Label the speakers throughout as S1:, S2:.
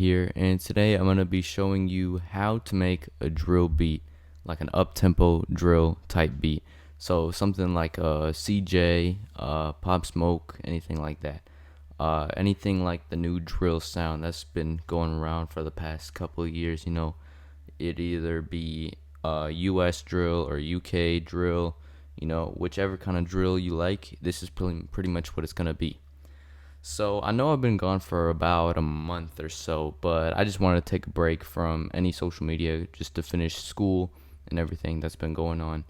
S1: Here, and today I'm going to be showing you how to make a drill beat, like an up-tempo drill type beat. So something like a CJ, Pop Smoke, anything like that. Anything like the new drill sound that's been going around for the past couple of years. It either be US drill or UK drill, whichever kind of drill you like, this is pretty much what it's going to be. So I know I've been gone for about a month or so, but I just wanted to take a break from any social media just to finish school and everything that's been going on.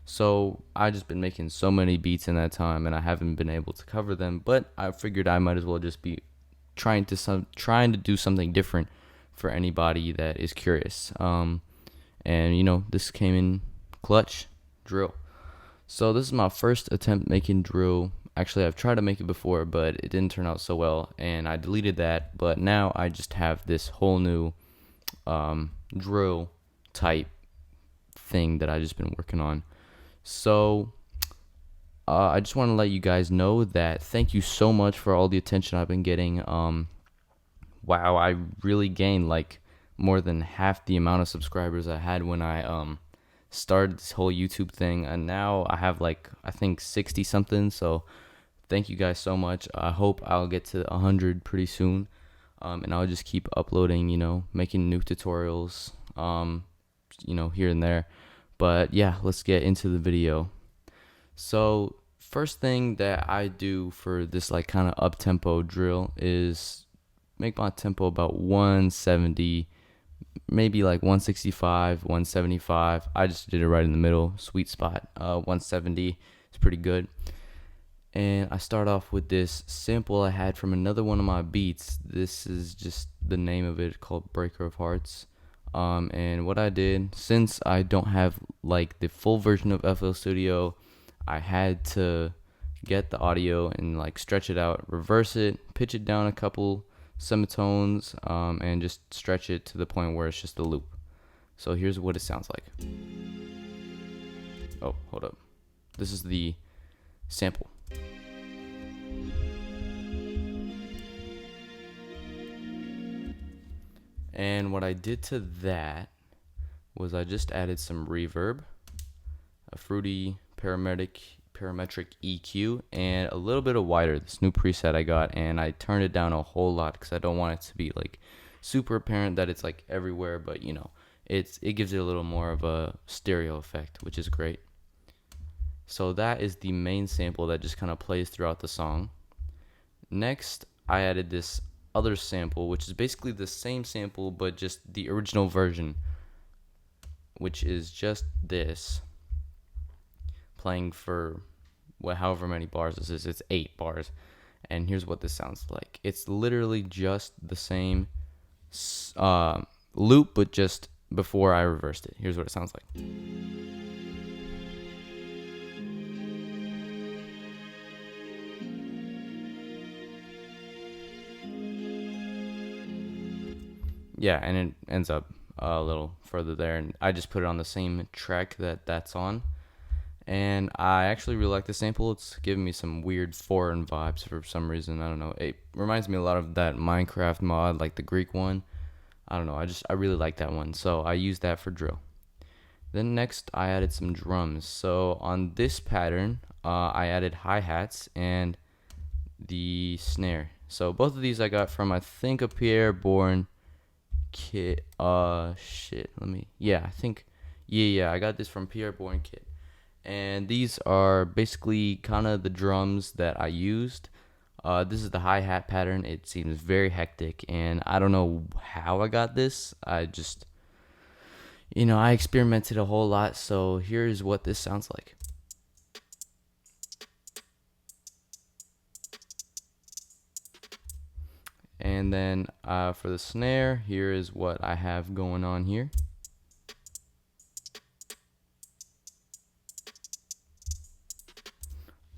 S1: So I just been making so many beats in that time, and I haven't been able to cover them. But I figured I might as well just be trying to do something different for anybody that is curious. And this came in clutch drill. So this is my first attempt making drill. Actually, I've tried to make it before, but it didn't turn out so well, and I deleted that. But now I just have this whole new drill type thing that I just been working on. So I just want to let you guys know that thank you so much for all the attention I've been getting. Wow, I really gained like more than half the amount of subscribers I had when I started this whole YouTube thing, and now I have like I think 60 something. So thank you guys so much. I hope I'll get to 100 pretty soon, and I'll just keep uploading, making new tutorials, here and there. But yeah, let's get into the video. So first thing that I do for this like kind of up tempo drill is make my tempo about 170, maybe like 165, 175. I just did it right in the middle, sweet spot. 170 is pretty good. And I start off with this sample I had from another one of my beats. This is just the name of it, called Breaker of Hearts. And what I did, since I don't have like the full version of FL Studio, I had to get the audio and like stretch it out, reverse it, pitch it down a couple semitones, and just stretch it to the point where it's just a loop. So here's what it sounds like. Oh, hold up. This is the sample. And what I did to that was I just added some reverb, a fruity parametric EQ, and a little bit of wider, this new preset I got, and I turned it down a whole lot because I don't want it to be like super apparent that it's like everywhere, but it gives it a little more of a stereo effect, which is great. So that is the main sample that just kind of plays throughout the song. Next, I added this other sample, which is basically the same sample but just the original version, which is just this playing for however many bars this is. It's 8 bars, and here's what this sounds like. It's literally just the same loop, but just before I reversed it. Here's what it sounds like. Yeah, and it ends up a little further there, and I just put it on the same track that's on. And I actually really like the sample. It's giving me some weird foreign vibes for some reason. I don't know. It reminds me a lot of that Minecraft mod, like the Greek one. I don't know. I really like that one, so I used that for drill. Then next, I added some drums. So on this pattern, I added hi-hats and the snare. So both of these I got from, I think, a Pierre Bourne kit. I think, I got this from Pierre Bourne kit. And these are basically kind of the drums that I used. This is the hi-hat pattern. It seems very hectic, and I don't know how I got this. I just, I experimented a whole lot, so here's what this sounds like. And then for the snare, here is what I have going on here.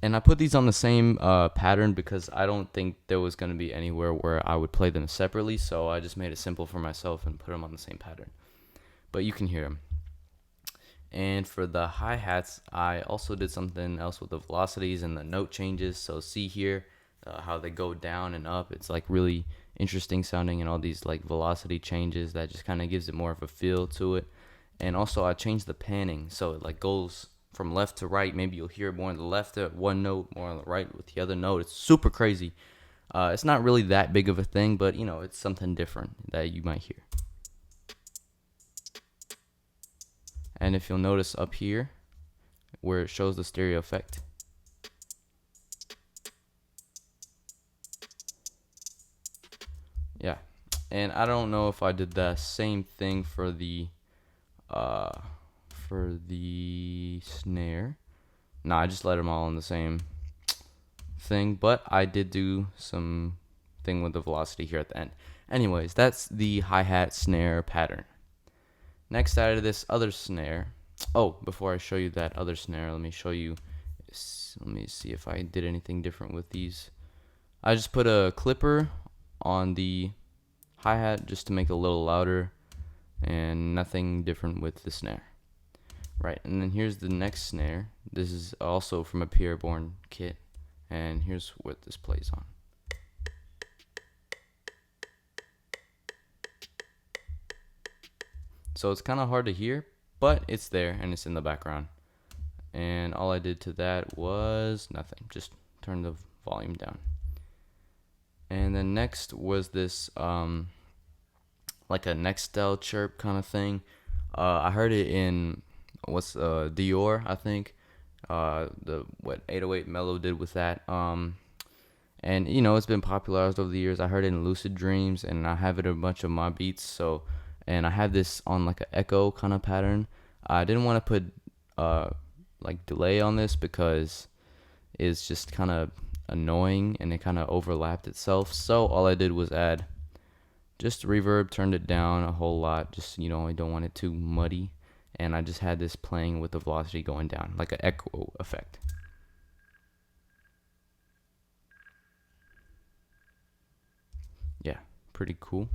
S1: And I put these on the same pattern because I don't think there was going to be anywhere where I would play them separately, so I just made it simple for myself and put them on the same pattern. But you can hear them. And for the hi-hats, I also did something else with the velocities and the note changes. So see here how they go down and up. It's like really interesting sounding, and all these like velocity changes that just kind of gives it more of a feel to it. And also I changed the panning so it like goes from left to right. Maybe you'll hear it more on the left at one note, more on the right with the other note. It's super crazy. It's not really that big of a thing, but you know, it's something different that you might hear. And if you'll notice up here where it shows the stereo effect, yeah. And I don't know if I did that same thing uh for the snare. No, I just let them all in the same thing, but I did do some thing with the velocity here at the end. Anyways, that's the hi-hat snare pattern. Next, I added this other snare. Oh, before I show you that other snare, let me show you. Let me see if I did anything different with these. I just put a clipper on the hi-hat just to make it a little louder, and nothing different with the snare. Right, and then here's the next snare. This is also from a Pierreborn kit, and here's what this plays on. So it's kind of hard to hear, but it's there and it's in the background. And all I did to that was nothing, just turn the volume down. And then next was this like a Nextel chirp kind of thing. I heard it in Dior, I think. The what 808 Mellow did with that. And you know, it's been popularized over the years. I heard it in Lucid Dreams, and I have it in a bunch of my beats. So, and I have this on like an echo kind of pattern. I didn't want to put like delay on this because it's just kind of annoying and it kind of overlapped itself. So all I did was add just reverb, turned it down a whole lot. Just, you know, I don't want it too muddy. And I just had this playing with the velocity going down, like an echo effect. Yeah, pretty cool.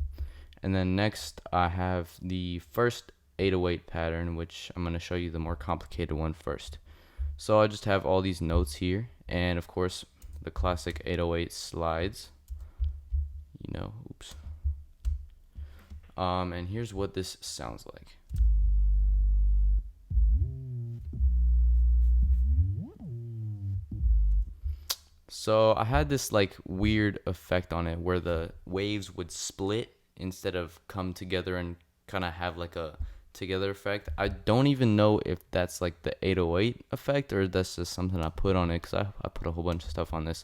S1: And then next I have the first 808 pattern, which I'm going to show you the more complicated one first. So I just have all these notes here, and of course the classic 808 slides. You know, oops. And here's what this sounds like. So I had this like weird effect on it where the waves would split instead of come together and kind of have like a together effect. I don't even know if that's like the 808 effect or that's just something I put on it, because I put a whole bunch of stuff on this.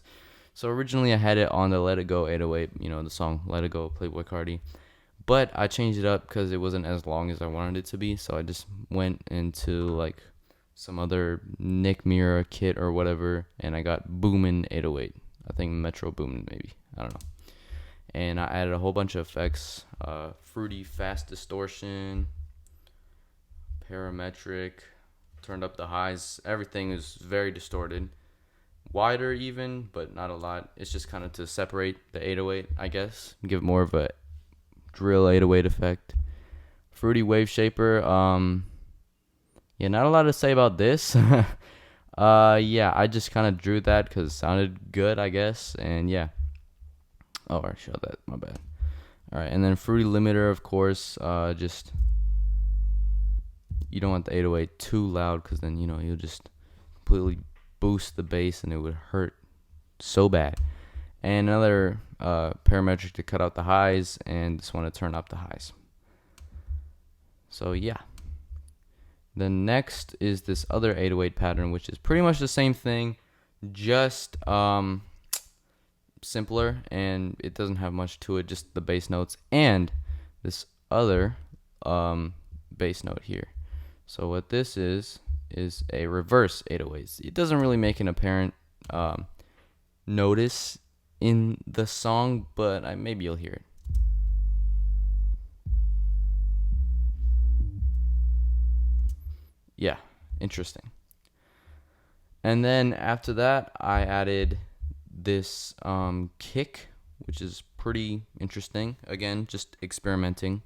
S1: So originally I had it on the Let It Go 808, you know, the song Let It Go, Playboi Carti. But I changed it up because it wasn't as long as I wanted it to be. So I just went into like some other Nick Mira kit or whatever, and I got Boomin 808. I think Metro Boomin maybe. I don't know. And I added a whole bunch of effects. Fruity fast distortion, parametric, turned up the highs. Everything is very distorted. Wider even, but not a lot. It's just kind of to separate the 808, I guess. Give it more of a drill 808 effect. Fruity wave shaper. Yeah, not a lot to say about this. Yeah, I just kind of drew that because it sounded good, I guess. And yeah. Oh, I showed that. My bad. All right, and then Fruity limiter, of course. Just you don't want the 808 too loud because then you know you'll just completely boost the bass and it would hurt so bad. And another parametric to cut out the highs, and just want to turn up the highs. So yeah. Then next is this other 808 pattern, which is pretty much the same thing, just simpler, and it doesn't have much to it, just the bass notes and this other bass note here. So what this is a reverse 808. It doesn't really make an apparent notice in the song, but maybe you'll hear it. Yeah, interesting. And then after that, I added this kick, which is pretty interesting. Again, just experimenting.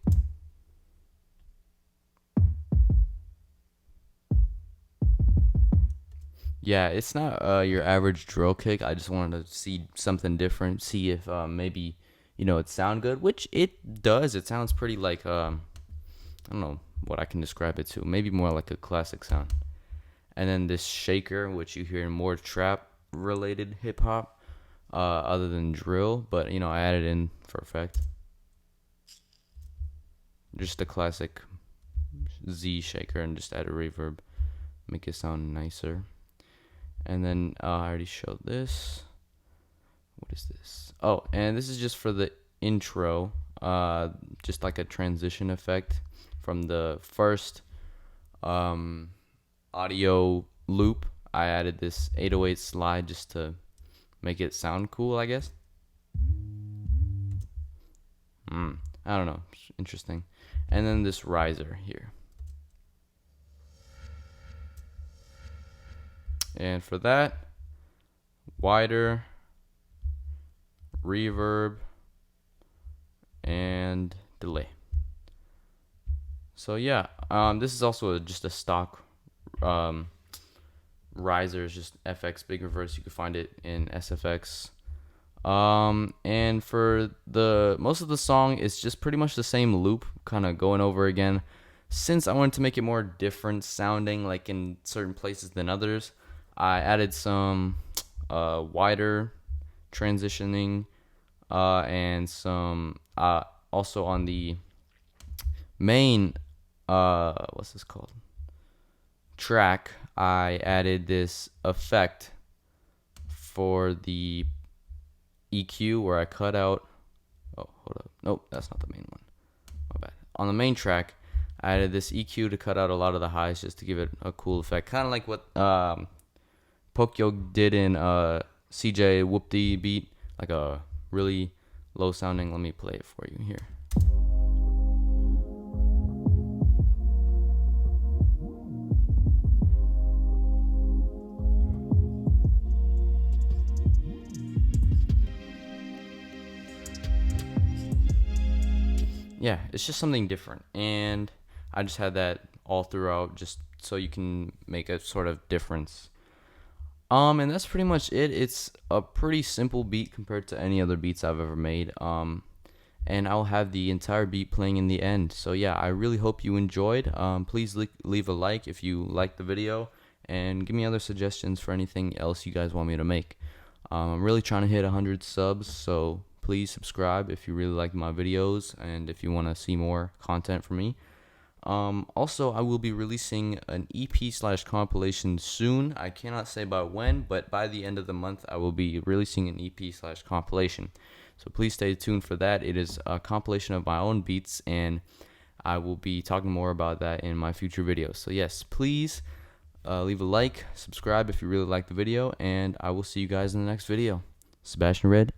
S1: Yeah, it's not your average drill kick. I just wanted to see something different, see if maybe it sound good, which it does. It sounds pretty like I don't know what I can describe it to. Maybe more like a classic sound. And then this shaker, which you hear in more trap related hip hop, other than drill, but I added in for effect. Just a classic Z shaker and just add a reverb, make it sound nicer. And then I already showed this. What is this? Oh, and this is just for the intro, just like a transition effect from the first audio loop. I added this 808 slide just to make it sound cool, I guess. I don't know. Interesting. And then this riser here. And for that, wider, reverb, and delay. So yeah, this is also just a stock riser. It's just FX Big Reverse. You can find it in SFX. And for the most of the song, it's just pretty much the same loop, kind of going over again. Since I wanted to make it more different sounding, like in certain places than others, I added some wider transitioning, and some also on the main what's this called track. I added this effect for the EQ where I cut out. Oh, hold up. Nope, that's not the main one. My bad. On the main track, I added this EQ to cut out a lot of the highs just to give it a cool effect. Kind of like what Pokyo did in CJ Whoop-Dee beat. Like a really low sounding. Let me play it for you here. Yeah, it's just something different, and I just had that all throughout just so you can make a sort of difference. And that's pretty much it. It's a pretty simple beat compared to any other beats I've ever made. And I'll have the entire beat playing in the end. So yeah, I really hope you enjoyed. Please leave a like if you liked the video, and give me other suggestions for anything else you guys want me to make. I'm really trying to hit 100 subs, so please subscribe if you really like my videos and if you want to see more content from me. Also, I will be releasing an EP/compilation soon. I cannot say by when, but by the end of the month, I will be releasing an EP/compilation. So please stay tuned for that. It is a compilation of my own beats, and I will be talking more about that in my future videos. So yes, please leave a like, subscribe if you really like the video, and I will see you guys in the next video. Sebastian Red,